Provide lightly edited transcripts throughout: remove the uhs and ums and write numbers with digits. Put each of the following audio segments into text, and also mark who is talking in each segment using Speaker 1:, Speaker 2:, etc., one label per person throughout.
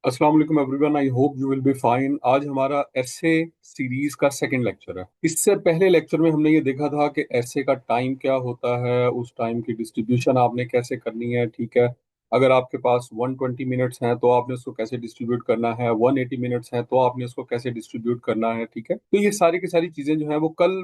Speaker 1: अस्सलाम वालेकुम everyone, I hope you will be fine. आज हमारा एसे सीरीज का सेकंड लेक्चर है। इससे पहले लेक्चर में हमने ये देखा था कि एसे का टाइम क्या होता है, उस टाइम की डिस्ट्रीब्यूशन आपने कैसे करनी है। ठीक है, अगर आपके पास 120 मिनट्स हैं तो आपने उसको कैसे डिस्ट्रीब्यूट करना है, 180 मिनट्स हैं तो आपने उसको कैसे डिस्ट्रीब्यूट करना है। ठीक है, तो ये सारी की सारी चीजें जो है वो कल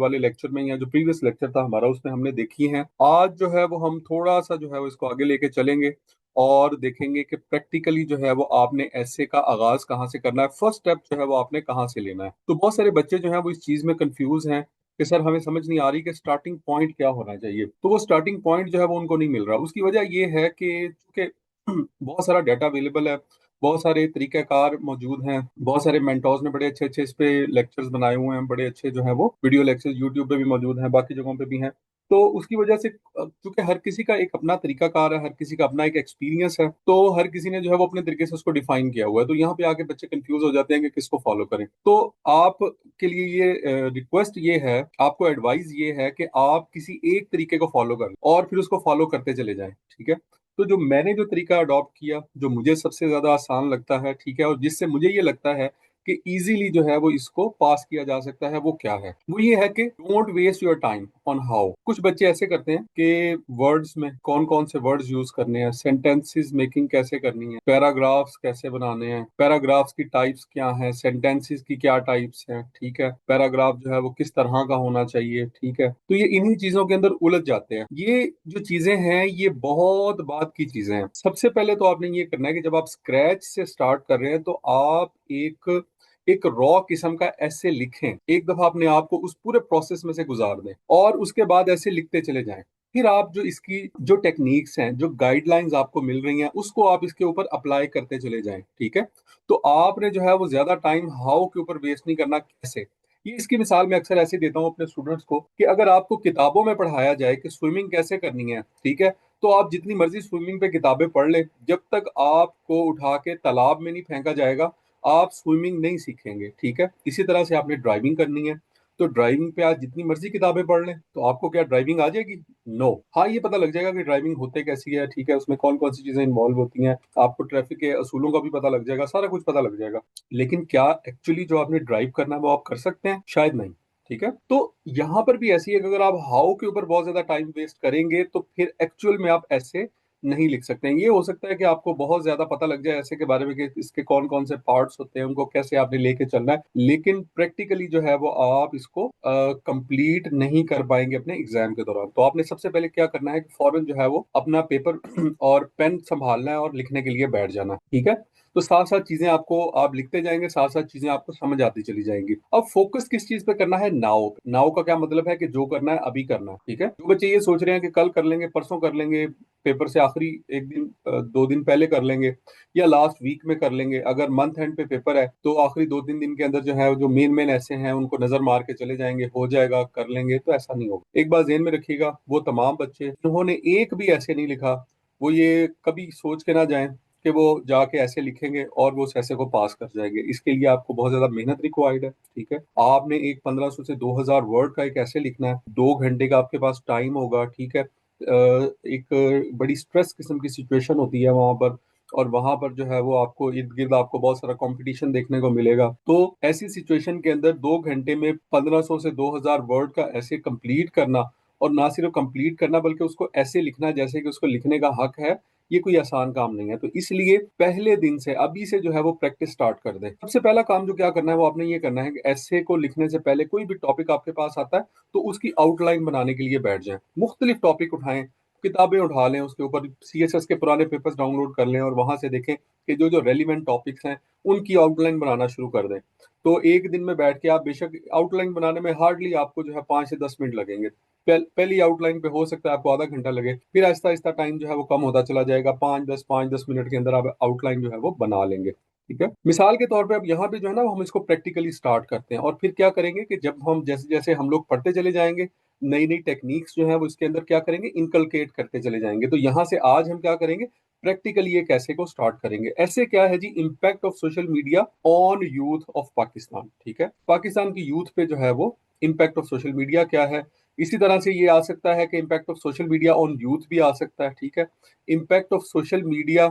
Speaker 1: वाले लेक्चर में या जो प्रीवियस लेक्चर था हमारा उसमें हमने देखी हैं। आज जो है वो हम थोड़ा सा जो है वो इसको आगे लेके चलेंगे और देखेंगे कि प्रैक्टिकली जो है वो आपने ऐसे का आगाज कहाँ से करना है, फर्स्ट स्टेप जो है वो आपने कहाँ से लेना है। तो बहुत सारे बच्चे जो है वो इस चीज में कंफ्यूज हैं कि सर हमें समझ नहीं आ रही कि स्टार्टिंग पॉइंट क्या होना चाहिए। तो वो स्टार्टिंग पॉइंट जो है वो उनको नहीं मिल रहा। उसकी वजह ये है कि चूंकि बहुत सारा डाटा अवेलेबल है, बहुत सारे तरीकाकार मौजूद हैं, बहुत सारे मेंटोर्स ने बड़े अच्छे अच्छे इस पे लेक्चर्स बनाए हुए हैं, बड़े अच्छे जो है वो वीडियो लेक्चर्स यूट्यूब पे भी मौजूद हैं, बाकी जगहों पे भी हैं। तो उसकी वजह से क्योंकि हर किसी का एक अपना तरीकाकार है, हर किसी का अपना एक एक्सपीरियंस है, तो हर किसी ने जो है वो अपने तरीके से उसको डिफाइन किया हुआ है। तो यहाँ पे आके बच्चे कंफ्यूज हो जाते हैं कि किसको फॉलो करें। तो आप के लिए ये रिक्वेस्ट ये है, आपको एडवाइस ये है कि आप किसी एक तरीके को फॉलो करें और फिर उसको फॉलो करते चले जाएं। ठीक है, तो जो मैंने जो तरीका अडॉप्ट किया, जो मुझे सबसे ज्यादा आसान लगता है, ठीक है, और जिससे मुझे ये लगता है कि इजीली जो है वो इसको पास किया जा सकता है, वो क्या है? वो ये है कि don't waste your time on how. कुछ बच्चे ऐसे करते हैं कि वर्ड्स में कौन कौन से वर्ड्स यूज करने हैं, सेंटेंसेस मेकिंग कैसे करनी है, पैराग्राफ्स कैसे बनाने हैं, पैराग्राफ्स की टाइप्स क्या हैं, सेंटेंसेस की क्या टाइप्स हैं। ठीक है, पैराग्राफ जो है वो किस तरह का होना चाहिए। ठीक है, तो ये इन्हीं चीजों के अंदर उलझ जाते हैं। ये जो चीजें हैं ये बहुत बात की चीजें हैं। सबसे पहले तो आपने ये करना है कि जब आप स्क्रैच से स्टार्ट कर रहे हैं तो आप एक रॉ किस्म का ऐसे लिखें। एक दफा अपने आप को उस पूरे प्रोसेस में से गुजार दें और उसके बाद ऐसे लिखते चले जाएं। फिर आप जो इसकी जो टेक्निक्स हैं, जो गाइडलाइंस आपको मिल रही हैं, उसको आप इसके ऊपर अप्लाई करते चले जाएं। ठीक है, तो आपने जो है वो ज्यादा टाइम हाउ के ऊपर वेस्ट नहीं करना। कैसे? ये इसकी मिसाल मैं अक्सर ऐसे देता हूँ अपने स्टूडेंट्स को कि अगर आपको किताबों में पढ़ाया जाए कि स्विमिंग कैसे करनी है, ठीक है, तो आप जितनी मर्जी स्विमिंग पे किताबें पढ़ लें, जब तक आपको उठा के तालाब में नहीं फेंका जाएगा आप स्विमिंग नहीं सीखेंगे। ठीक है, इसी तरह से आपने ड्राइविंग करनी है, तो ड्राइविंग पे आज जितनी मर्जी किताबें पढ़ लें तो आपको क्या ड्राइविंग आ जाएगी? नो। हाँ, ये पता लग जाएगा कि ड्राइविंग होते कैसी है, ठीक है, उसमें कौन कौन सी चीजें इन्वॉल्व होती हैं, आपको ट्रैफिक के असूलों का भी पता लग जाएगा, सारा कुछ पता लग जाएगा। लेकिन क्या एक्चुअली जो आपने ड्राइव करना है वो आप कर सकते हैं? शायद नहीं। ठीक है, तो यहाँ पर भी ऐसी है कि अगर आप हाउ के ऊपर बहुत ज्यादा टाइम वेस्ट करेंगे तो फिर एक्चुअल में आप ऐसे नहीं लिख सकते हैं। ये हो सकता है कि आपको बहुत ज्यादा पता लग जाए ऐसे के बारे में कि इसके कौन कौन से पार्ट्स होते हैं, उनको कैसे आपने लेके चलना है, लेकिन प्रैक्टिकली जो है वो आप इसको कंप्लीट नहीं कर पाएंगे अपने एग्जाम के दौरान। तो आपने सबसे पहले क्या करना है कि फौरन जो है वो अपना पेपर और पेन संभालना है और लिखने के लिए बैठ जाना। ठीक है, तो साथ साथ चीजें आपको आप लिखते जाएंगे, साथ साथ चीजें आपको समझ आती चली जाएंगी। अब फोकस किस चीज पे करना है? नाउ पे। नाउ का क्या मतलब है कि जो करना है अभी करना है। ठीक है, जो बच्चे ये सोच रहे हैं कि कल कर लेंगे, परसों कर लेंगे, पेपर से आखिरी एक दिन 2 दिन पहले कर लेंगे या लास्ट वीक में कर लेंगे, अगर मंथ एंड पे पेपर है तो आखिरी 2-3 दिन के अंदर जो है जो मेन मेन ऐसे हैं उनको नजर मार के चले जाएंगे, हो जाएगा, कर लेंगे, तो ऐसा नहीं होगा। एक बात ध्यान में रखिएगा, वो तमाम बच्चे जिन्होंने एक भी ऐसे नहीं लिखा, वो ये कभी सोच के ना जाएं कि वो जाके ऐसे लिखेंगे और वो उस ऐसे को पास कर जाएंगे। इसके लिए आपको बहुत ज्यादा मेहनत रिक्वायर्ड है। ठीक है, आपने एक 1500 से 2000 वर्ड का एक ऐसे लिखना है, 2 घंटे का आपके पास टाइम होगा। ठीक है, एक बड़ी स्ट्रेस किस्म की सिचुएशन होती है वहां पर, और वहां पर जो है वो आपको इर्द गिर्द आपको बहुत सारा कंपटीशन देखने को मिलेगा। तो ऐसी सिचुएशन के अंदर 2 घंटे में 1500 से 2000 वर्ड का ऐसे कंप्लीट करना, और ना सिर्फ कंप्लीट करना बल्कि उसको ऐसे लिखना जैसे कि उसको लिखने का हक है, ये कोई आसान काम नहीं है। तो इसलिए पहले दिन से अभी से जो है वो प्रैक्टिस स्टार्ट कर दें। सबसे पहला काम जो क्या करना है वो आपने ये करना है कि ऐसे को लिखने से पहले कोई भी टॉपिक आपके पास आता है तो उसकी आउटलाइन बनाने के लिए बैठ जाएं। मुख्तलिफ टॉपिक उठाएं, किताबें उठा लें, उसके ऊपर सीएसएस के पुराने पेपर्स डाउनलोड कर लें और वहां से देखें कि जो जो रेलिवेंट टॉपिक्स हैं उनकी आउटलाइन बनाना शुरू कर दें। तो एक दिन में बैठ के आप बेशक आउटलाइन बनाने में हार्डली आपको जो है 5 से 10 मिनट लगेंगे। पहली आउटलाइन पे हो सकता है आपको आधा घंटा लगे, फिर आहिस्ता आहिस्ता टाइम जो है वो कम होता चला जाएगा, 5-10 मिनट के अंदर आप आउटलाइन जो है वो बना लेंगे। ठीक है, मिसाल के तौर पे अब यहाँ पे जो है ना हम इसको प्रैक्टिकली स्टार्ट करते हैं, और फिर क्या करेंगे कि जब हम जैसे जैसे हम लोग पढ़ते चले जाएंगे, नई नई टेक्निक्स जो है वो इसके अंदर क्या करेंगे, इनकलकेट करते चले जाएंगे। तो यहाँ से आज हम क्या करेंगे, प्रैक्टिकली एक ऐसे को स्टार्ट करेंगे। ऐसे क्या है जी, impact of social media on youth of Pakistan. ठीक है, पाकिस्तान की यूथ पे जो है वो इम्पैक्ट ऑफ सोशल मीडिया क्या है। इसी तरह से ये आ सकता है कि impact of social media on youth भी आ सकता है। ठीक है, impact of social media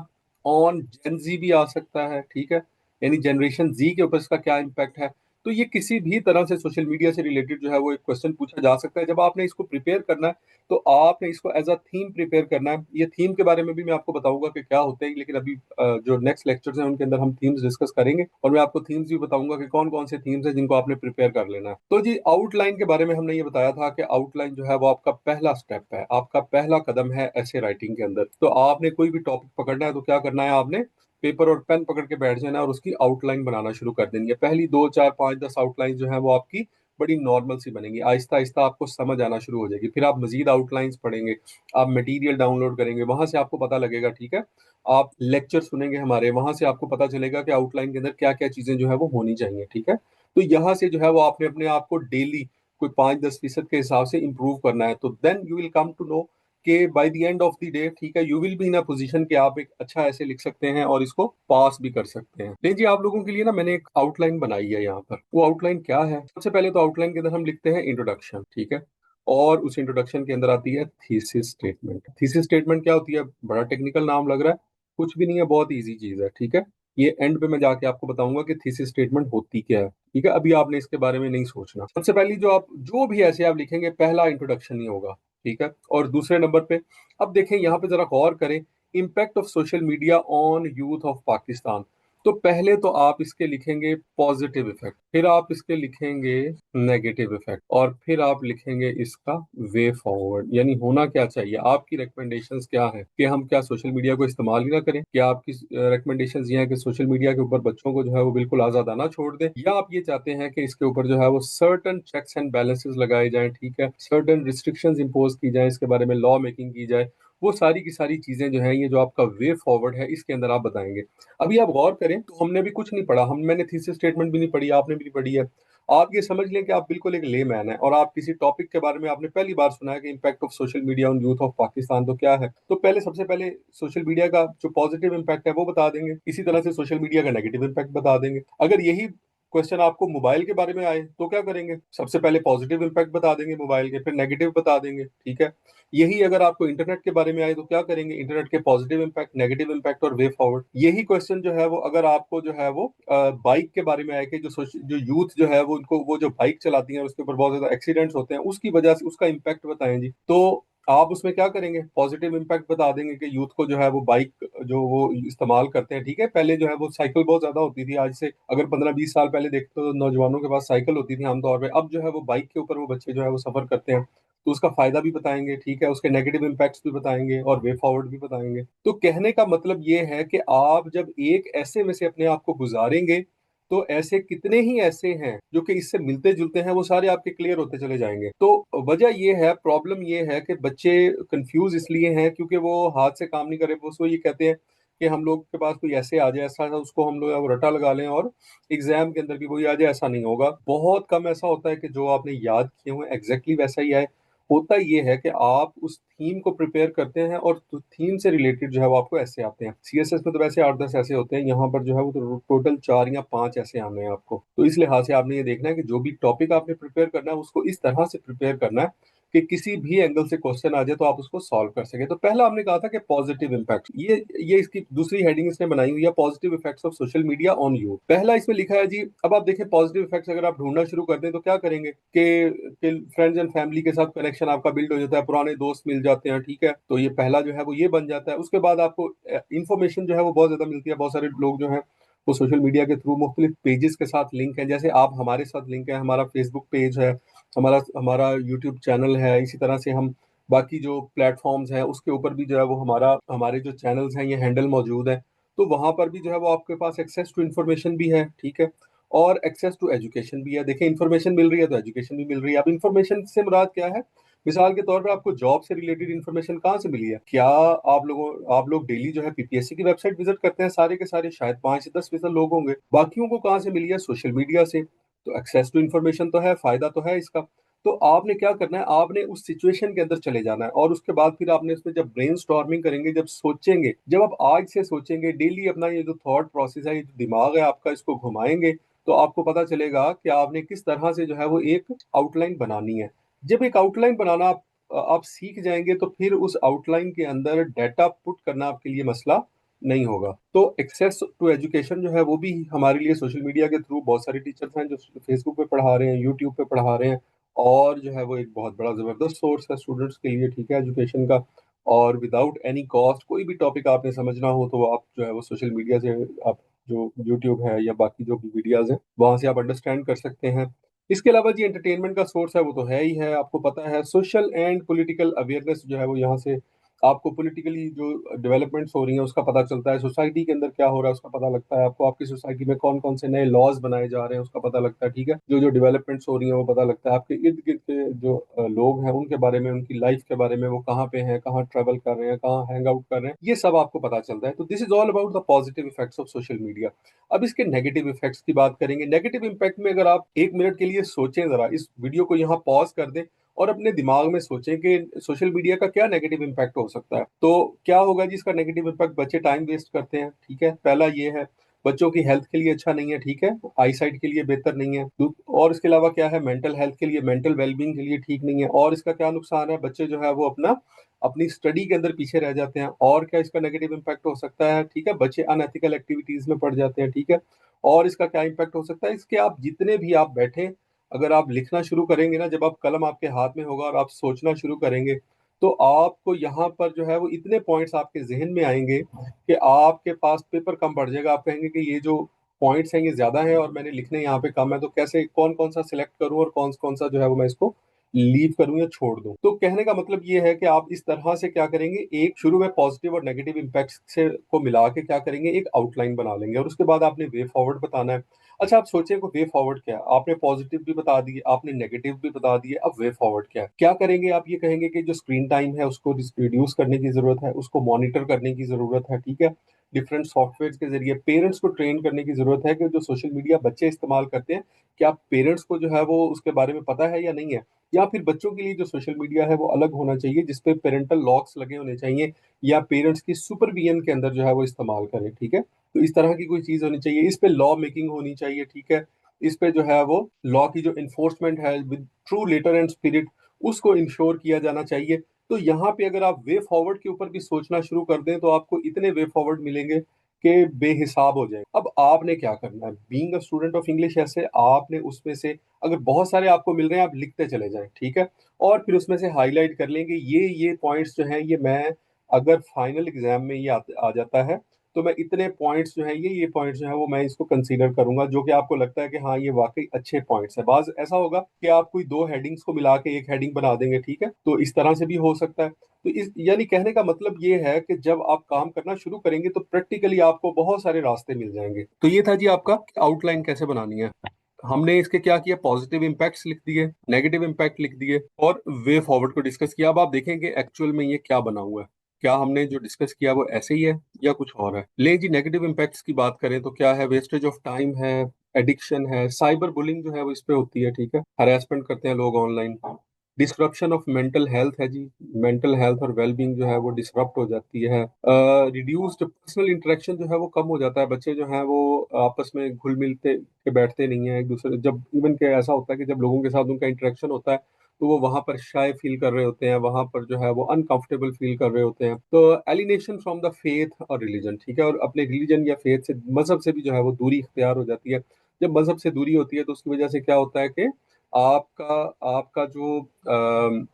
Speaker 1: on Gen Z भी आ सकता है, ठीक है, यानी जनरेशन जी के ऊपर इसका क्या इम्पैक्ट है। तो ये किसी भी तरह से सोशल मीडिया से रिलेटेड जो है वो एक क्वेश्चन पूछा जा सकता है। जब आपने इसको प्रिपेयर करना है तो आपने इसको एज अ थीम प्रिपेयर करना है। ये थीम के बारे में भी मैं आपको बताऊंगा कि क्या होते हैं, लेकिन अभी जो नेक्स्ट लेक्चर्स हैं उनके अंदर हम थीम्स डिस्कस करेंगे और मैं आपको थीम्स भी बताऊंगा कि कौन कौन से थीम्स हैं जिनको आपने प्रिपेयर कर लेना है। तो जी आउटलाइन के बारे में हमने ये बताया था कि आउटलाइन जो है वो आपका पहला स्टेप है, आपका पहला कदम है ऐसे राइटिंग के अंदर। तो आपने कोई भी टॉपिक पकड़ना है तो क्या करना है, आपने पेपर और पेन पकड़ के बैठ जाना है और उसकी आउटलाइन बनाना शुरू कर देनी है। पहली 2 4 5 10 आउटलाइन जो है वो आपकी बड़ी नॉर्मल सी बनेंगी, आहिस्ता आहिस्ता आपको समझ आना शुरू हो जाएगी। फिर आप मजीद आउटलाइंस पढ़ेंगे, आप मटेरियल डाउनलोड करेंगे, वहां से आपको पता लगेगा, ठीक है, आप लेक्चर सुनेंगे हमारे, वहां से आपको पता चलेगा कि आउटलाइन के अंदर क्या क्या चीजें जो है वो होनी चाहिए, ठीक है। तो यहाँ से जो है वो आपने अपने आप को डेली कोई 5-10% के हिसाब से इंप्रूव करना है। तो then you will come to know कि by the end of the day, ठीक है, you will be in a position कि आप एक अच्छा ऐसे लिख सकते हैं और इसको पास भी कर सकते हैं। नहीं जी, आप लोगों के लिए ना मैंने एक आउटलाइन बनाई है यहाँ पर। वो आउटलाइन क्या है, सबसे पहले तो आउटलाइन के अंदर हम लिखते हैं इंट्रोडक्शन, ठीक है, और उस इंट्रोडक्शन के अंदर आती है थीसिस स्टेटमेंट। थीसिस स्टेटमेंट क्या होती है, बड़ा टेक्निकल नाम लग रहा है, कुछ भी नहीं है, बहुत इजी चीज है, ठीक है। ये एंड पे मैं जाके आपको बताऊंगा कि थीसिस स्टेटमेंट होती क्या है, ठीक है। अभी आपने इसके बारे में नहीं सोचना। सबसे पहली जो भी ऐसे आप लिखेंगे, पहला इंट्रोडक्शन ही होगा, ठीक है। और दूसरे नंबर पे अब देखें, यहाँ पे जरा गौर करें, impact of social media on youth of Pakistan. तो पहले तो आप इसके लिखेंगे पॉजिटिव इफेक्ट, फिर आप इसके लिखेंगे नेगेटिव इफेक्ट, और फिर आप लिखेंगे इसका वे फॉरवर्ड, यानी होना क्या चाहिए, आपकी रिकमेंडेशंस क्या है, कि हम क्या सोशल मीडिया को इस्तेमाल ही ना करें, क्या आपकी रिकमेंडेशंस ये है कि सोशल मीडिया के ऊपर बच्चों को जो है वो बिल्कुल आजादाना छोड़ दें, या आप ये चाहते हैं कि इसके ऊपर जो है वो सर्टन चेक्स एंड बैलेंसेस लगाए जाएं, ठीक है, सर्टन रिस्ट्रिक्शंस इंपोज की जाए, इसके बारे में लॉ मेकिंग की जाए। वो सारी की सारी चीजें जो हैं, ये जो आपका वे फॉरवर्ड है, इसके अंदर आप बताएंगे। अभी आप गौर करें तो हमने भी कुछ नहीं पढ़ा, मैंने थीसिस स्टेटमेंट भी नहीं पढ़ी, आपने भी नहीं पढ़ी है। आप ये समझ लें कि आप बिल्कुल एक लेमैन है और आप किसी टॉपिक के बारे में आपने पहली बार सुना है कि impact of social media on youth of Pakistan. तो क्या है, तो पहले सबसे पहले सोशल मीडिया का जो पॉजिटिव इम्पैक्ट है वो बता देंगे, इसी तरह से सोशल मीडिया का नेगेटिव इम्पैक्ट बता देंगे। अगर यही क्वेश्चन आपको मोबाइल के बारे में आए तो क्या करेंगे, सबसे पहले पॉजिटिव इम्पैक्ट बता देंगे मोबाइल के, फिर नेगेटिव बता देंगे, ठीक है। यही अगर आपको इंटरनेट के बारे में आए तो क्या करेंगे, इंटरनेट के पॉजिटिव इम्पैक्ट, नेगेटिव इम्पैक्ट और वे फॉरवर्ड। यही क्वेश्चन जो है वो अगर आपको जो है वो बाइक के बारे में आए कि जो यूथ जो है वो उनको वो जो बाइक चलाती है उसके ऊपर बहुत ज्यादा एक्सीडेंट्स होते हैं, उसकी वजह से उसका इम्पैक्ट बताएं जी। तो आप उसमें क्या करेंगे, पॉजिटिव इम्पैक्ट बता देंगे कि यूथ को जो है वो बाइक जो वो इस्तेमाल करते हैं, ठीक है। पहले जो है वो साइकिल बहुत ज्यादा होती थी, आज से अगर 15-20 साल पहले देखते तो नौजवानों के पास साइकिल होती थी आमतौर पे, अब जो है वो बाइक के ऊपर वो बच्चे जो है वो सफर करते हैं। तो उसका फायदा भी बताएंगे, ठीक है, उसके नेगेटिव इम्पैक्ट्स भी बताएंगे और वे फॉरवर्ड भी बताएंगे। तो कहने का मतलब ये है कि आप जब एक ऐसे में से अपने आप को गुजारेंगे तो ऐसे कितने ही ऐसे हैं जो कि इससे मिलते जुलते हैं, वो सारे आपके क्लियर होते चले जाएंगे। तो वजह ये है, प्रॉब्लम ये है कि बच्चे कंफ्यूज इसलिए हैं क्योंकि वो हाथ से काम नहीं करे, वो ये कहते हैं कि हम लोग के पास कोई ऐसे आ जाए, ऐसा उसको हम लोग वो रटा लगा लें और एग्जाम के अंदर भी वही आ जाए। ऐसा नहीं होगा, बहुत कम ऐसा होता है कि जो आपने याद किए हुए एग्जैक्टली वैसा ही आए। होता ये है कि आप उस थीम को प्रिपेयर करते हैं और थीम से रिलेटेड जो है वो आपको ऐसे आते हैं। सीएसएस में तो वैसे 8-10 ऐसे होते हैं, यहाँ पर जो है वो तो टोटल 4 या 5 ऐसे आने हैं आपको। तो इस लिहाज से आपने ये देखना है कि जो भी टॉपिक आपने प्रिपेयर करना है उसको इस तरह से प्रिपेयर करना है कि किसी भी एंगल से क्वेश्चन आ जाए तो आप उसको सॉल्व कर सके। तो पहला हमने कहा था कि पॉजिटिव इम्पैक्ट, ये इसकी दूसरी हेडिंग इसने बनाई हुई है, positive effects of social media on you. पहला इसमें लिखा है जी, अब आप देखें पॉजिटिव इफेक्ट्स अगर आप ढूंढना शुरू कर दें तो क्या करेंगे कि फ्रेंड्स एंड फैमिली के साथ कनेक्शन आपका बिल्ड हो जाता है, पुराने दोस्त मिल जाते हैं, ठीक है। तो ये पहला जो है वो ये बन जाता है। उसके बाद आपको इंफॉर्मेशन जो है वो बहुत ज्यादा मिलती है, बहुत सारे लोग जो है वो सोशल मीडिया के थ्रू मुख्तलिफ पेजेस के साथ लिंक है, जैसे आप हमारे साथ लिंक है, हमारा फेसबुक पेज है, हमारा हमारा यूट्यूब चैनल है, इसी तरह से हम बाकी जो प्लेटफॉर्म्स हैं उसके ऊपर भी जो है वो हमारे जो चैनल्स हैं ये हैंडल मौजूद है। तो वहां पर भी जो है वो आपके पास एक्सेस टू इन्फॉर्मेशन भी है, ठीक है, और एक्सेस टू एजुकेशन भी है। देखिए इन्फॉर्मेशन मिल रही है तो एजुकेशन भी मिल रही है। अब इन्फॉर्मेशन से मुराद क्या है, मिसाल के तौर पे आपको जॉब से रिलेटेड इन्फॉर्मेशन कहाँ से मिली है, क्या आप लोग डेली जो है पीपीएससी की वेबसाइट विजिट करते हैं, सारे के सारे शायद 5 से 10% लोग होंगे, बाकियों को कहाँ से मिली है, सोशल मीडिया से। तो एक्सेस टू इन्फॉर्मेशन तो है, फायदा तो है इसका। तो आपने क्या करना है, आपने उस सिचुएशन के अंदर चले जाना है और उसके बाद फिर आपने उसमें जब ब्रेन स्टॉर्मिंग करेंगे, जब सोचेंगे, जब आप आज से सोचेंगे डेली, अपना ये जो थॉट प्रोसेस है, ये जो दिमाग है आपका, इसको घुमाएंगे तो आपको पता चलेगा कि आपने किस तरह से जो है वो एक आउटलाइन बनानी है। जब एक आउटलाइन बनाना आप सीख जाएंगे तो फिर उस आउटलाइन के अंदर डाटा पुट करना आपके लिए मसला नहीं होगा। तो एक्सेस टू एजुकेशन जो है वो भी हमारे लिए सोशल मीडिया के थ्रू, बहुत सारे टीचर्स हैं जो फेसबुक पे पढ़ा रहे हैं, यूट्यूब पे पढ़ा रहे हैं, और जो है वो एक बहुत बड़ा जबरदस्त सोर्स है स्टूडेंट्स के लिए, ठीक है, एजुकेशन का। और विदाउट एनी कॉस्ट कोई भी टॉपिक आपने समझना हो तो आप जो है वो सोशल मीडिया से, आप जो यूट्यूब है या बाकी जो भी वीडियोज हैं वहां से आप अंडरस्टैंड कर सकते हैं। इसके अलावा जी एंटरटेनमेंट का सोर्स है वो तो है ही है, आपको पता है। सोशल एंड पॉलिटिकल अवेयरनेस जो है वो यहाँ से आपको पॉलिटिकली जो डेवलपमेंट्स हो रही हैं उसका पता चलता है, सोसाइटी के अंदर क्या हो रहा है उसका पता लगता है आपको, आपकी सोसाइटी में कौन कौन से नए लॉज बनाए जा रहे हैं उसका पता लगता है, ठीक है, जो जो डेवलपमेंट्स हो रही हैं वो पता लगता है। आपके इर्द गिर्द के जो लोग हैं उनके बारे में, उनकी लाइफ के बारे में, वो कहाँ पे हैं, कहाँ ट्रैवल कर रहे हैं, कहाँ हैंग आउट कर रहे हैं, ये सब आपको पता चलता है। तो this is all about the positive effects of social media. अब इसके नेगेटिव इफेक्ट्स की बात करेंगे। नेगेटिव इम्पैक्ट में अगर आप 1 मिनट के लिए सोचें, जरा इस वीडियो को यहाँ पॉज कर दें और अपने दिमाग में सोचें कि सोशल मीडिया का क्या नेगेटिव इम्पैक्ट हो सकता है, तो क्या होगा जी इसका नेगेटिव इम्पैक्ट? बच्चे टाइम वेस्ट करते हैं, ठीक है, पहला ये है। बच्चों की हेल्थ के लिए अच्छा नहीं है, ठीक है, आई साइट के लिए बेहतर नहीं है। और इसके अलावा क्या है, मेंटल हेल्थ के लिए, मेंटल वेलबींग के लिए ठीक नहीं है। और इसका क्या नुकसान है, बच्चे जो है वो अपनी स्टडी के अंदर पीछे रह जाते हैं। और क्या इसका नेगेटिव इम्पैक्ट हो सकता है, ठीक है, बच्चे अनएथिकल एक्टिविटीज में पड़ जाते हैं, ठीक है। और इसका क्या इम्पैक्ट हो सकता है, इसके आप जितने भी आप बैठे, अगर आप लिखना शुरू करेंगे ना, जब आप कलम आपके हाथ में होगा और आप सोचना शुरू करेंगे, तो आपको यहाँ पर जो है वो इतने पॉइंट्स आपके जहन में आएंगे कि आपके पास पेपर कम पड़ जाएगा। आप कहेंगे कि ये जो पॉइंट्स हैं ये ज्यादा हैं और मैंने लिखने यहाँ पे कम है, तो कैसे, कौन कौन सा सिलेक्ट करूं और कौन कौन सा जो है वो मैं इसको लीव करूं या छोड़ दूं। तो कहने का मतलब ये है कि आप इस तरह से क्या करेंगे, एक शुरू में पॉजिटिव और नेगेटिव इम्पैक्ट से को मिला के क्या करेंगे, एक आउटलाइन बना लेंगे और उसके बाद आपने वे फॉरवर्ड बताना है। अच्छा, आप सोचें को वे फॉरवर्ड क्या है, आपने पॉजिटिव भी बता दिए, आपने नेगेटिव भी बता दिए, अब वे फॉरवर्ड क्या है, क्या करेंगे आप? ये कहेंगे कि जो स्क्रीन टाइम है उसको रिड्यूस करने की जरूरत है, उसको मॉनिटर करने की जरूरत है, ठीक है, डिफरेंट सॉफ्टवेयर के जरिए पेरेंट्स को ट्रेन करने की जरूरत है कि जो सोशल मीडिया बच्चे इस्तेमाल करते हैं, क्या पेरेंट्स को जो है वो उसके बारे में पता है या नहीं है। या फिर बच्चों के लिए जो सोशल मीडिया है वो अलग होना चाहिए, जिसपे पेरेंटल लॉक्स लगे होने चाहिए, या पेरेंट्स की सुपरविजन के अंदर जो है वो इस्तेमाल करें, ठीक है। तो इस तरह की कोई चीज होनी चाहिए, इस पे लॉ मेकिंग होनी चाहिए, ठीक है। इस पे जो है वो लॉ की जो इन्फोर्समेंट है with true letter and spirit, उसको इंश्योर किया जाना चाहिए। तो यहाँ पे अगर आप वे फॉरवर्ड के ऊपर भी सोचना शुरू कर दें तो आपको इतने वे फॉरवर्ड मिलेंगे कि बेहिसाब हो जाए। अब आपने क्या करना है, being a student of English, ऐसे आपने उसमें से अगर बहुत सारे आपको मिल रहे हैं आप लिखते चले जाएं, ठीक है। और फिर उसमें से हाईलाइट कर लेंगे ये पॉइंट्स जो हैं ये मैं, अगर फाइनल एग्जाम में ये आ जाता है तो मैं इतने पॉइंट्स जो है ये पॉइंट्स जो है वो मैं इसको कंसीडर करूंगा, जो कि आपको लगता है कि हाँ ये वाकई अच्छे पॉइंट्स है। बाज ऐसा होगा कि आप कोई दो हेडिंग्स को मिला के एक हेडिंग बना देंगे, ठीक है, तो इस तरह से भी हो सकता है। तो इस यानी कहने का मतलब ये है कि जब आप काम करना शुरू करेंगे तो प्रैक्टिकली आपको बहुत सारे रास्ते मिल जाएंगे। तो ये था जी आपका आउटलाइन कैसे बनानी है। हमने इसके क्या किया, पॉजिटिव इम्पैक्ट्स लिख दिए, नेगेटिव इम्पैक्ट लिख दिए और वे फॉरवर्ड को डिस्कस किया। अब आप देखेंगे एक्चुअल में ये क्या बना हुआ है, क्या हमने जो डिस्कस किया वो ऐसे ही है या कुछ और है। ले जी नेगेटिव इम्पैक्ट्स की बात करें तो क्या है, वेस्टेज ऑफ टाइम है, एडिक्शन है, साइबर बुलिंग जो है वो इस पे होती है, ठीक है, हरासमेंट करते हैं लोग online, disruption of mental health है जी, मेंटल हेल्थ और वेलबींग जो है वो डिसरप्ट हो जाती है। रिड्यूस्ड पर्सनल इंटरेक्शन जो है वो कम हो जाता है, बच्चे जो हैं वो आपस में घुल मिलते के बैठते नहीं है एक दूसरे, जब इवन के ऐसा होता है कि जब लोगों के साथ उनका इंटरेक्शन होता है तो वो वहां पर शाय फील कर रहे होते हैं, वहां पर जो है वो अनकंफर्टेबल फील कर रहे होते हैं। तो एलिनेशन फ्रॉम द फेथ और रिलीजन, ठीक है, और अपने रिलीजन या फेथ से, मजहब से भी जो है वो दूरी इख्तियार हो जाती है। जब मजहब से दूरी होती है तो उसकी वजह से क्या होता है कि आपका आपका जो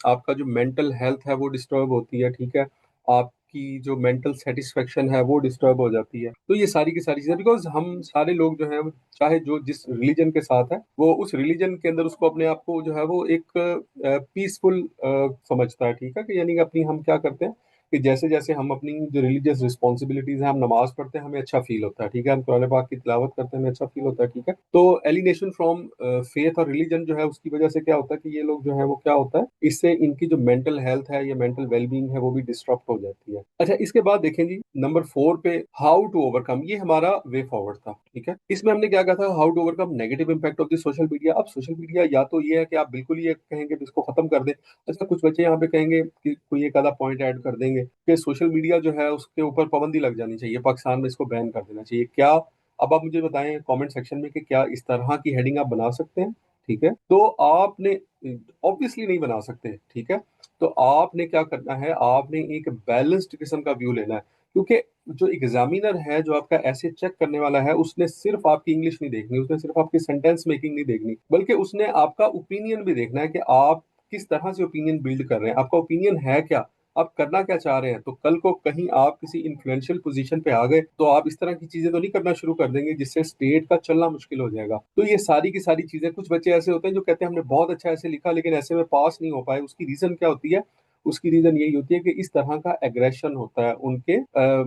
Speaker 1: आपका जो मेंटल हेल्थ है वो डिस्टर्ब होती है, ठीक है, आपकी जो मेंटल सेटिस्फेक्शन है वो डिस्टर्ब हो जाती है। तो ये सारी की सारी चीजें, बिकॉज हम सारे लोग जो हैं वो चाहे जो जिस रिलीजन के साथ है वो उस रिलीजन के अंदर उसको अपने आप को जो है वो एक पीसफुल समझता है, ठीक है, कि यानी कि अपनी हम क्या करते हैं कि जैसे जैसे हम अपनी जो रिलीजियस रिस्पॉन्सिबिलिटीज है, हम नमाज पढ़ते हैं हमें अच्छा फील होता है, ठीक है, हम कुरान पाक की तिलावत करते हैं हमें अच्छा फील होता है, ठीक है। तो एलिनेशन फ्रॉम फेथ और रिलीजन जो है उसकी वजह से क्या होता है कि ये लोग जो है वो क्या होता है, इससे इनकी जो मेंटल हेल्थ है या मेंटल वेलबींग है वो भी डिस्टर्ब हो जाती है। अच्छा, इसके बाद देखें जी नंबर 4 पे, हाउ टू ओवरकम, ये हमारा वे फॉरवर्ड था, ठीक है। इसमें हमने क्या कहा था, how to overcome negative impact of the social media. अब सोशल मीडिया या तो ये है कि आप बिल्कुल ये कहेंगे कि इसको खत्म कर दें। अच्छा, कुछ बच्चे यहाँ पे कहेंगे कि कोई एक आधा पॉइंट ऐड कर देंगे कि सोशल मीडिया जो है उसके ऊपर पाबंदी लग जानी चाहिए, पाकिस्तान में इसको बैन कर देना चाहिए, क्या? अब आप मुझे बताएं कमेंट सेक्शन में कि क्या इस तरह की हेडिंग आप बना सकते हैं, ठीक है। तो आपने ऑब्वियसली नहीं बना सकते, ठीक है। तो आपने क्या करना है, आपने एक बैलेंस्ड किस्म का व्यू लेना है, क्योंकि जो एग्जामिनर है, जो आपका ऐसे चेक करने वाला है, उसने सिर्फ आपकी इंग्लिश नहीं देखनी, उसने सिर्फ आपकी सेंटेंस मेकिंग नहीं देखनी, बल्कि उसने आपका ओपिनियन भी देखना है कि आप किस तरह से ओपिनियन बिल्ड कर रहे हैं, आपका ओपिनियन है क्या, आप करना क्या चाह रहे हैं। तो कल को कहीं आप किसी इन्फ्लुएंशियल पोजीशन पे आ गए तो आप इस तरह की चीजें तो नहीं करना शुरू कर देंगे जिससे स्टेट का चलना मुश्किल हो जाएगा। तो ये सारी की सारी चीजें, कुछ बच्चे ऐसे होते हैं जो कहते हैं हमने बहुत अच्छा ऐसे लिखा लेकिन ऐसे में पास नहीं हो पाए, उसकी रीजन क्या होती है? उसकी रीजन यही होती है कि इस तरह का एग्रेशन होता है उनके,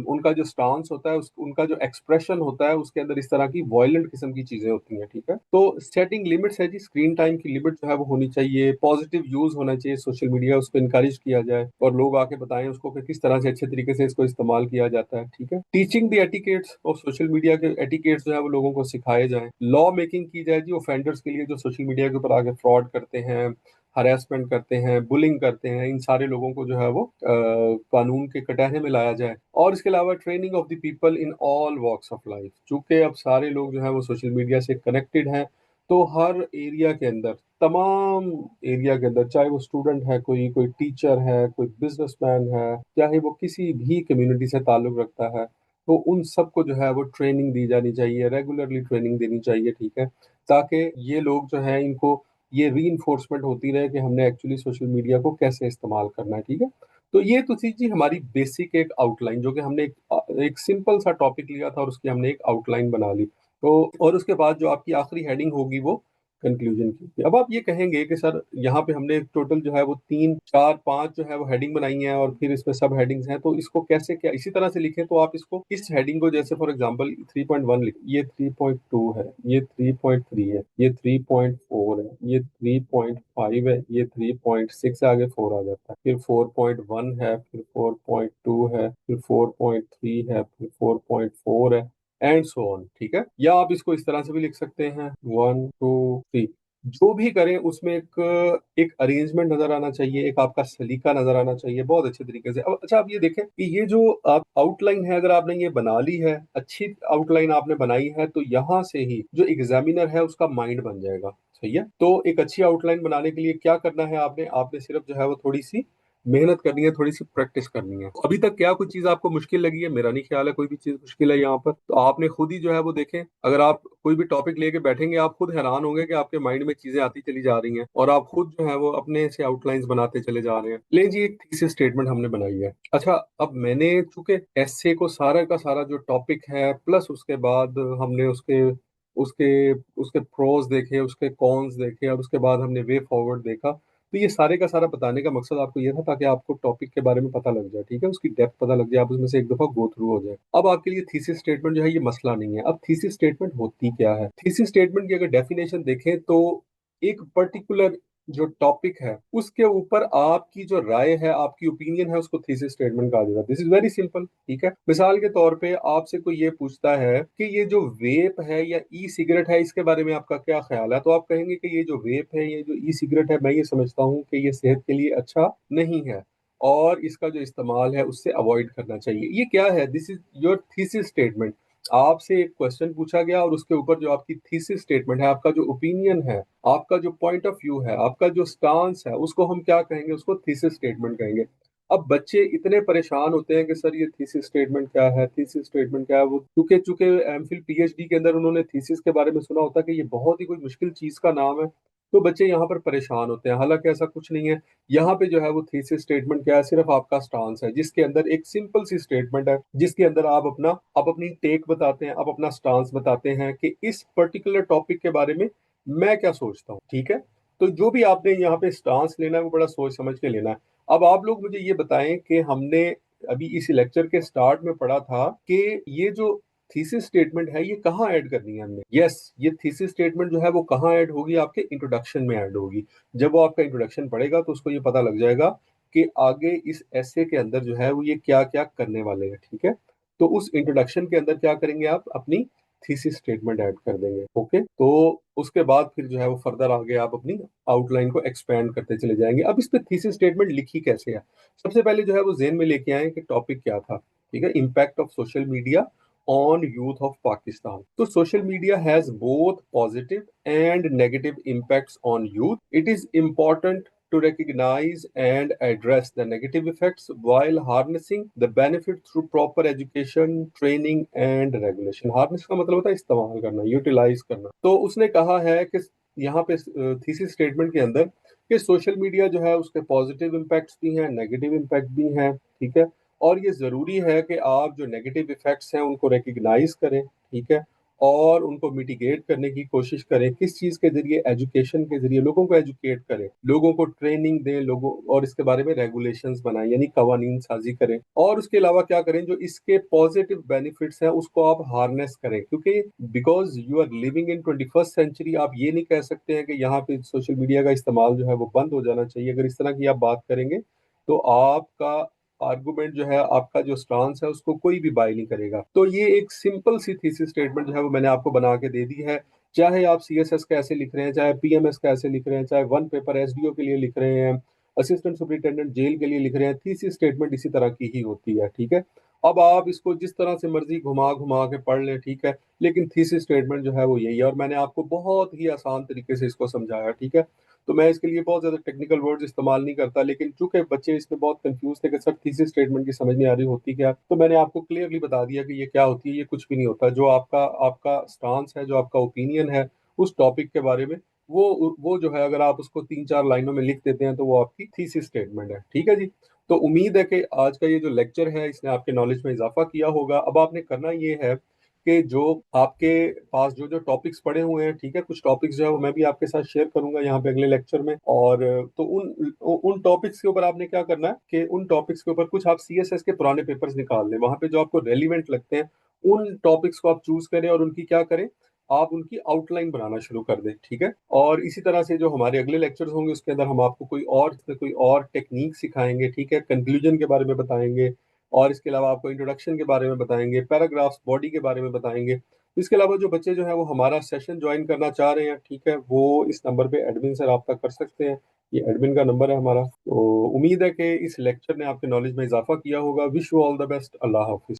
Speaker 1: उनका जो स्टांस होता है, उनका जो एक्सप्रेशन होता है, उसके अंदर इस तरह की वायलेंट किस्म की चीजें होती हैं। ठीक है, तो सेटिंग लिमिट्स है जी, स्क्रीन टाइम की लिमिट जो है वो होनी चाहिए, पॉजिटिव यूज होना चाहिए सोशल मीडिया, उसको इनकरेज किया जाए और लोग आके बताएं उसको कि किस तरह से अच्छे तरीके से इसको इस्तेमाल किया जाता है। ठीक है, teaching the etiquettes of social media के एटिकेट्स जो है वो लोगों को सिखाए जाएं, लॉ मेकिंग की जाए जी ऑफेंडर्स के लिए जो सोशल मीडिया के ऊपर आके फ्रॉड करते हैं, हरेसमेंट करते हैं, बुलिंग करते हैं, इन सारे लोगों को जो है वो कानून के कटहरे में लाया जाए। और इसके अलावा training of the people in all walks of life, चूंकि अब सारे लोग जो है वो सोशल मीडिया से कनेक्टेड हैं, तो हर एरिया के अंदर, तमाम एरिया के अंदर, चाहे वो स्टूडेंट है, कोई कोई टीचर है, कोई बिजनेसमैन है, चाहे वो किसी भी कम्युनिटी से ताल्लुक रखता है, तो उन सबको जो है वो ट्रेनिंग दी जानी चाहिए, रेगुलरली ट्रेनिंग देनी चाहिए। ठीक है, ताकि ये लोग जो है इनको ये री इन्फोर्समेंट होती रहे कि हमने एक्चुअली सोशल मीडिया को कैसे इस्तेमाल करना है। ठीक है, तो ये तो थी जी हमारी बेसिक एक आउटलाइन, जो कि हमने एक सिंपल सा टॉपिक लिया था और उसकी हमने एक आउटलाइन बना ली। तो और उसके बाद जो आपकी आखिरी हेडिंग होगी वो कंक्लूजन की। अब आप ये कहेंगे कि सर यहाँ पे हमने टोटल जो है वो 3 4 5 जो है वो हेडिंग बनाई है और फिर इसमें सब हेडिंग्स हैं, तो इसको कैसे क्या इसी तरह से लिखें? तो आप इसको इस हेडिंग को जैसे फॉर एग्जांपल 3.1 लिख, ये 3.2 है, ये 3.3 है, ये 3.4 है, ये 3.5 है, ये 3.6 है, आगे 4 आ जाता है, फिर 4.1 है, फिर 4.2 है, फिर 4.3 है, फिर 4.4 है, एंड सो ऑन। ठीक है, या आप इसको इस तरह से भी लिख सकते हैं 1 2 3। जो भी करें उसमें एक एक अरेंजमेंट नजर आना चाहिए, एक आपका सलीका नजर आना चाहिए बहुत अच्छे तरीके से। अब अच्छा, आप ये देखें कि ये जो आप आउटलाइन है, अगर आपने ये बना ली है, अच्छी आउटलाइन आपने बनाई है, तो यहाँ से ही जो एग्जामिनर है उसका माइंड बन जाएगा। सही है, तो एक अच्छी आउटलाइन बनाने के लिए क्या करना है? आपने आपने सिर्फ जो है वो थोड़ी सी मेहनत करनी है, थोड़ी सी प्रैक्टिस करनी है। अभी तक क्या कोई चीज आपको मुश्किल लगी है? मेरा नहीं ख्याल है कोई भी चीज मुश्किल है यहाँ पर। तो आपने खुद ही जो है वो देखें, अगर आप कोई भी टॉपिक लेके बैठेंगे, आप खुद हैरान होंगे कि आपके माइंड में चीजें आती चली जा रही हैं और आप खुद जो है वो अपने से आउटलाइंस बनाते चले जा रहे हैं। ले जी, एक थीसिस स्टेटमेंट हमने बनाई है। अच्छा, अब मैंने चूंकि एस्से को सारा का सारा जो टॉपिक है, प्लस उसके बाद हमने उसके उसके उसके प्रोज देखे, उसके कॉन्स देखे, और उसके बाद हमने वे फॉरवर्ड देखा। तो ये सारे का सारा बताने का मकसद आपको ये था ताकि आपको टॉपिक के बारे में पता लग जाए। ठीक है, उसकी डेप्थ पता लग जाए, आप उसमें से एक दफा गो थ्रू हो जाए। अब आपके लिए थीसिस स्टेटमेंट जो है ये मसला नहीं है। अब थीसिस स्टेटमेंट होती क्या है? थीसिस स्टेटमेंट की अगर डेफिनेशन देखें तो एक पर्टिकुलर जो टॉपिक है उसके ऊपर आपकी जो राय है, आपकी ओपिनियन है, उसको थीसिस स्टेटमेंट कहा जाता है। This is very simple. ठीक है, मिसाल के तौर पे आपसे कोई ये पूछता है कि ये जो वेप है या ई सिगरेट है, इसके बारे में आपका क्या ख्याल है? तो आप कहेंगे कि ये जो वेप है, ये जो ई सिगरेट है, मैं ये समझता हूँ कि ये सेहत के लिए अच्छा नहीं है और इसका जो इस्तेमाल है उससे अवॉइड करना चाहिए। ये क्या है? This is your thesis statement. आपसे एक क्वेश्चन पूछा गया और उसके ऊपर जो आपकी थीसिस स्टेटमेंट है, आपका जो ओपिनियन है, आपका जो पॉइंट ऑफ व्यू है, आपका जो स्टांस है, उसको हम क्या कहेंगे? उसको थीसिस स्टेटमेंट कहेंगे। अब बच्चे इतने परेशान होते हैं कि सर ये थीसिस स्टेटमेंट क्या है, थीसिस स्टेटमेंट क्या है। वो चूंकि चूंकि एमफिल पीएचडी के अंदर उन्होंने थीसिस के बारे में सुना होता है कि ये बहुत ही कोई मुश्किल चीज का नाम है, तो बच्चे यहाँ पर परेशान होते हैं। हालांकि ऐसा कुछ नहीं है। यहाँ पे जो है वो थीसिस स्टेटमेंट क्या है? सिर्फ आपका स्टांस है, जिसके अंदर एक सिंपल सी स्टेटमेंट है, जिसके अंदर आप अपनी टेक बताते हैं, आप अपना स्टांस बताते हैं कि इस पर्टिकुलर टॉपिक के बारे में मैं क्या सोचता हूँ। ठीक है, तो जो भी आपने यहाँ पे स्टांस लेना है वो बड़ा सोच समझ के लेना है। अब आप लोग मुझे ये बताएं कि हमने अभी इस लेक्चर के स्टार्ट में पढ़ा था कि ये जो थीसिस स्टेटमेंट है ये कहाँ ऐड करनी है हमने? यस, ये थीसिस स्टेटमेंट जो है वो कहाँ ऐड होगी? आपके इंट्रोडक्शन में ऐड होगी। जब वो आपका इंट्रोडक्शन पढ़ेगा तो उसको ये पता लग जाएगा कि आगे इस ऐसे के अंदर जो है वो ये क्या क्या करने वाले हैं। ठीक है, तो उस इंट्रोडक्शन के अंदर क्या करेंगे? आप अपनी थीसिस स्टेटमेंट ऐड कर देंगे। ओके, तो उसके बाद फिर जो है वो फर्दर आगे आप अपनी आउटलाइन को एक्सपेंड करते चले जाएंगे। अब इस पे थीसिस स्टेटमेंट लिखी कैसे है? सबसे पहले जो है वो जेहन में लेके आए कि टॉपिक क्या था। ठीक है, impact of social media on youth of Pakistan. So social media has both positive and negative impacts on youth. It is important to recognize and address the negative effects while harnessing the benefit through proper education, training and regulation. Harness का मतलब होता है इस्तेमाल करना, utilise करना। तो उसने कहा है कि यहाँ पे थीसिस स्टेटमेंट के अंदर कि सोशल मीडिया जो है उसके पॉजिटिव इम्पैक्ट्स भी हैं, नेगेटिव इम्पैक्ट भी हैं, ठीक है। और ये ज़रूरी है कि आप जो नेगेटिव इफेक्ट्स हैं उनको रिकग्नाइज करें, ठीक है, और उनको मिटिगेट करने की कोशिश करें। किस चीज़ के ज़रिए? एजुकेशन के ज़रिए लोगों को एजुकेट करें, लोगों को ट्रेनिंग दें, लोगों और इसके बारे में रेगुलेशंस बनाएं, यानी कवानीन साजी करें। और उसके अलावा क्या करें, जो इसके पॉजिटिव बेनिफिट्स हैं उसको आप हार्नेस करें, क्योंकि because you are living in 21st century, आप ये नहीं कह सकते हैं कि यहाँ पे सोशल मीडिया का इस्तेमाल जो है वो बंद हो जाना चाहिए। अगर इस तरह की आप बात करेंगे तो आपका आर्गुमेंट जो है, आपका जो स्टांस है, उसको कोई भी बाय नहीं करेगा। तो ये एक सिंपल सी थीसिस स्टेटमेंट जो है वो मैंने आपको बना के दे दी है। चाहे आप सीएसएस कैसे लिख रहे हैं, चाहे पीएमएस कैसे लिख रहे हैं, चाहे वन पेपर एसडीओ के लिए लिख रहे हैं, असिस्टेंट सुपरिटेंडेंट जेल के लिए लिख रहे हैं, थीसिस स्टेटमेंट इसी तरह की ही होती है, ठीक है। अब आप इसको जिस तरह से मर्जी घुमा घुमा के पढ़ लें, ठीक है, लेकिन थीसिस स्टेटमेंट जो है वो यही है, और मैंने आपको बहुत ही आसान तरीके से इसको समझाया, ठीक है। तो मैं इसके लिए बहुत ज्यादा टेक्निकल वर्ड्स इस्तेमाल नहीं करता, लेकिन चूंकि बच्चे इसमें बहुत कंफ्यूज थे कि सर थीसिस स्टेटमेंट की समझ नहीं आ रही होती क्या, तो मैंने आपको क्लियरली बता दिया कि ये क्या होती है। ये कुछ भी नहीं होता। जो आपका आपका स्टांस है, जो आपका ओपिनियन है उस टॉपिक के बारे में, वो जो है अगर आप उसको 3-4 लाइनों में लिख देते हैं तो वो आपकी थीसिस स्टेटमेंट है, ठीक है जी। तो उम्मीद है कि आज का ये जो लेक्चर है इसने आपके नॉलेज में इजाफा किया होगा। अब आपने करना ये है कि जो आपके पास जो जो टॉपिक्स पड़े हुए हैं, ठीक है, कुछ टॉपिक्स जो है वो मैं भी आपके साथ शेयर करूंगा यहाँ पे अगले लेक्चर में। और तो उन टॉपिक्स के ऊपर आपने क्या करना है कि उन टॉपिक्स के ऊपर कुछ आप सीएसएस के पुराने पेपर्स निकाल लें, वहां पे जो आपको रेलिवेंट लगते हैं उन टॉपिक्स को आप चूज करें और उनकी क्या करें, आप उनकी आउटलाइन बनाना शुरू कर दें, ठीक है। और इसी तरह से जो हमारे अगले लेक्चर्स होंगे उसके अंदर हम आपको कोई और टेक्निक सिखाएंगे, ठीक है, कंक्लूजन के बारे में बताएंगे, और इसके अलावा आपको इंट्रोडक्शन के बारे में बताएंगे, पैराग्राफ्स बॉडी के बारे में बताएंगे। इसके अलावा जो बच्चे जो है वो हमारा सेशन ज्वाइन करना चाह रहे हैं, ठीक है, वो इस नंबर पे एडमिन से रब्ता कर सकते हैं। ये एडमिन का नंबर है हमारा। तो उम्मीद है कि इस लेक्चर ने आपके नॉलेज में इजाफा किया होगा। Wish you all the best. Allah Hafiz.